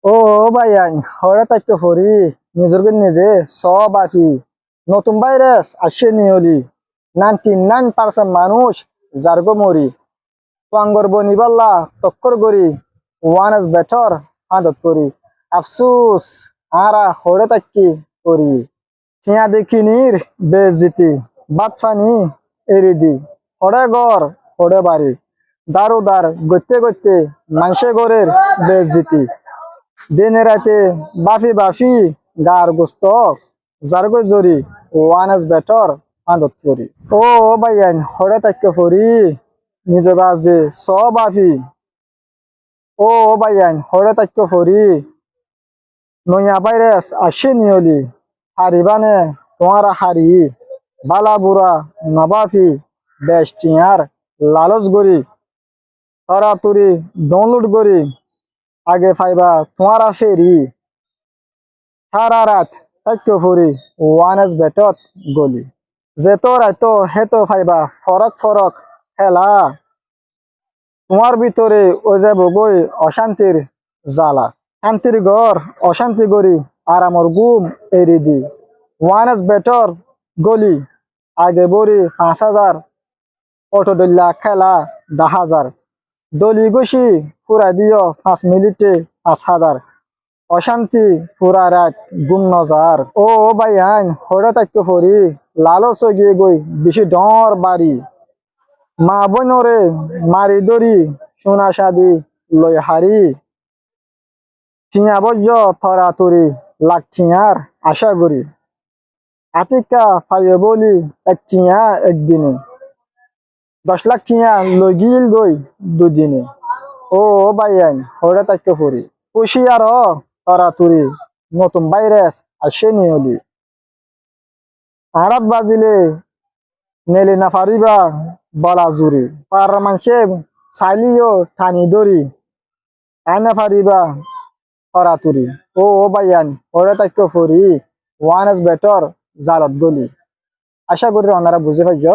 ও ভাই আইন হরে তাইকে ফরি নিজের নিজে সব আফি নতুন ভাইরাস আসে নিয়লি 99% মানুষ জার্গো মরি পাঙ্গর বনিবাল্লা তক্কর গরি ওয়ান ইজ বেটার আদত করি আফসুস আরা হরে তাইকি করি চিয়া দেখিনির বেজিতি বাদ ফানি এরি দি হরে ঘর হরে বাড়ি দারু দার গইতে গইতে মাংসে ঘরের বেজিতি দিনে রাতে বাফি বাফি গার গোস্ত জারগো জরি ওয়ান ইজ বেটার আদত করি ও ভাইয়ান হরে তাক্য ফরি নিজ বাজে সব বাফি ও ভাইয়ান হরে তাক্য ফরি নয়া ভাইরাস আসে নিয়লি হারিবানে তোমারা হারি বালা বুড়া নবাফি বেস্টিয়ার লালচ গরি তরাতুরি ডাউনলোড করি আগে ফাইবা তোমারা ফেরি সারা রাত তাক্য ফুরি ওয়ান ইজ বেটত গলি যে তো রাইতো হেতো ফাইবা ফরক ফরক খেলা তোমার ভিতরে ওই যাব গই অশান্তির জ্বালা শান্তির ঘর অশান্তি গরি আরামর ঘুম এরি দি ওয়ান ইজ বেটর গলি আগে বরি 5,000 অটো দল্লা খেলা 10,000 দলি গসি পুরা দিও 5 মিনিটে 5,000 অশান্তি পুরা রাত গুম নজার ও ভাই আইন হরে তাক্য ফরি লালচ গিয়ে গই বেশি ডর বাড়ি মা বনরে মারি দরি সোনা সাদি লই হারি চিয়া বজ্য থরা তরি লাখ চিয়ার আশা করি আতিকা ফাইয়ে বলি এক চিয়া একদিনে 10 লাখ চিয়া লগিল গই দুদিনে ও ভাই আইন হরে তাক্য ফরি খুশি আর তরাতুরি নতুন ভাইরাস আসে নিয়লি আরাত বাজিলে নেলি না পারিবা বলা জুরি পার মানুষে চাইলিও ঠানি দরি আইনা পারিবা তরাতুরি ও ভাইয়ান ওরে তাক্য ফরি ওয়ান ইজ বেটার জালত গলি আশা করি ওনারা বুঝে পাইছ।